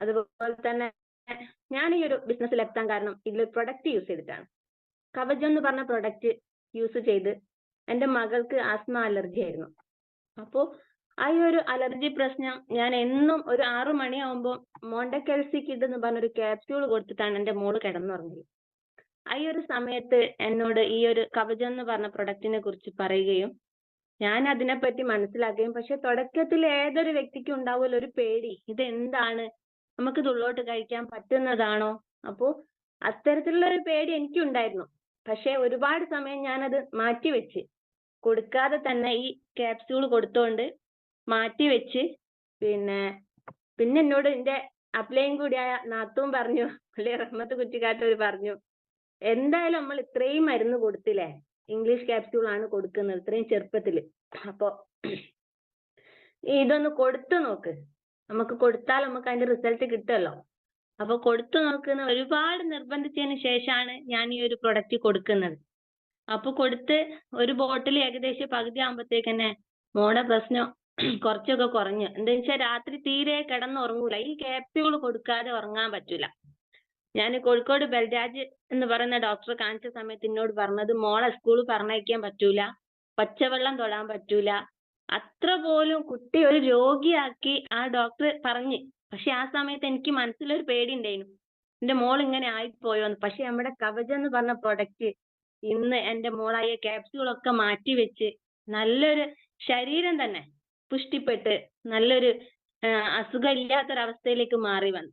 അതുപോലെ തന്നെ ഞാൻ ഈ ഒരു ബിസിനസ്സിൽ എത്താൻ കാരണം ഇതിലൊരു പ്രൊഡക്റ്റ് യൂസ് ചെയ്തിട്ടാണ്. കവചം എന്ന് പറഞ്ഞ പ്രൊഡക്റ്റ് യൂസ് ചെയ്ത് എൻ്റെ മകൾക്ക് ആസ്മ അലർജി ആയിരുന്നു. അപ്പോ ആ ഈ ഒരു അലർജി പ്രശ്നം ഞാൻ എന്നും ഒരു 6 മണിയാവുമ്പോൾ മോണ്ടക്കെൽസി കിഡ് എന്ന് പറഞ്ഞൊരു ക്യാപ്സ്യൂൾ കൊടുത്തിട്ടാണ് എൻ്റെ മോള് കിടന്നുറങ്ങിയത്. ആ ഈ ഒരു സമയത്ത് എന്നോട് ഈ ഒരു കവചം എന്ന് പറഞ്ഞ പ്രൊഡക്റ്റിനെ കുറിച്ച് പറയുകയും ഞാൻ അതിനെപ്പറ്റി മനസ്സിലാക്കുകയും, പക്ഷെ തുടക്കത്തിൽ ഏതൊരു വ്യക്തിക്കും ഉണ്ടാവുമല്ലോ ഒരു പേടി, ഇതെന്താണ്, നമുക്ക് ഇത് ഉള്ളോട്ട് കഴിക്കാൻ പറ്റുന്നതാണോ? അപ്പോ അത്തരത്തിലുള്ള ഒരു പേടി എനിക്കും ഉണ്ടായിരുന്നു. പക്ഷെ ഒരുപാട് സമയം ഞാനത് മാറ്റിവെച്ച് കൊടുക്കാതെ തന്നെ ഈ ക്യാപ്സ്യൂൾ കൊടുത്തോണ്ട് മാറ്റിവെച്ച് പിന്നെ പിന്നെ എന്നോട് എന്റെ അപ്ലൈയും കൂടിയായ നാത്തൂൻ പറഞ്ഞു, പുള്ളി റഹ്മത്ത് കുറ്റിക്കാട്ടൂർ പറഞ്ഞു, എന്തായാലും നമ്മൾ ഇത്രയും മരുന്ന് കൊടുത്തില്ലേ, ഇംഗ്ലീഷ് ക്യാപ്സ്യൂൾ ആണ് കൊടുക്കുന്നത് ഇത്രയും ചെറുപ്പത്തില്, അപ്പൊ ഇതൊന്ന് കൊടുത്തു നോക്ക്, നമുക്ക് കൊടുത്താൽ നമുക്ക് അതിന്റെ റിസൾട്ട് കിട്ടുമല്ലോ, അപ്പൊ കൊടുത്തു നോക്കുന്ന ഒരുപാട് നിർബന്ധിച്ചതിന് ശേഷമാണ് ഞാൻ ഈ ഒരു പ്രൊഡക്റ്റ് കൊടുക്കുന്നത്. അപ്പൊ കൊടുത്ത് ഒരു ബോട്ടിൽ ഏകദേശം പകുതി ആകുമ്പോഴത്തേക്ക് തന്നെ മോടെ പ്രശ്നം കുറച്ചൊക്കെ കുറഞ്ഞു. എന്താ വെച്ചാൽ രാത്രി തീരെ കിടന്നുറങ്ങൂല, ഈ ക്യാപ്സ്യൂൾ കൊടുക്കാതെ ഉറങ്ങാൻ പറ്റൂല. ഞാൻ കോഴിക്കോട് ബൽരാജ് എന്ന് പറയുന്ന ഡോക്ടറെ കാണിച്ച സമയത്ത് എന്നോട് പറഞ്ഞത്, മോളെ സ്കൂളിൽ പറഞ്ഞയക്കാൻ പറ്റൂല, പച്ചവെള്ളം തൊടാൻ പറ്റൂല, അത്ര പോലും കുട്ടി ഒരു രോഗിയാക്കി ആ ഡോക്ടർ പറഞ്ഞ്. പക്ഷെ ആ സമയത്ത് എനിക്ക് മനസ്സിലൊരു പേടി ഉണ്ടായിരുന്നു, എന്റെ മോൾ ഇങ്ങനെ ആയിപ്പോയോന്ന്. പക്ഷെ നമ്മുടെ കവചം എന്ന് പറഞ്ഞ പ്രൊഡക്റ്റ് ഇന്ന് എന്റെ മോളായ ക്യാപ്സ്യൂളൊക്കെ മാറ്റി വെച്ച് നല്ലൊരു ശരീരം തന്നെ പുഷ്ടിപ്പെട്ട് നല്ലൊരു അസുഖം ഇല്ലാത്തൊരവസ്ഥയിലേക്ക് മാറി വന്നു.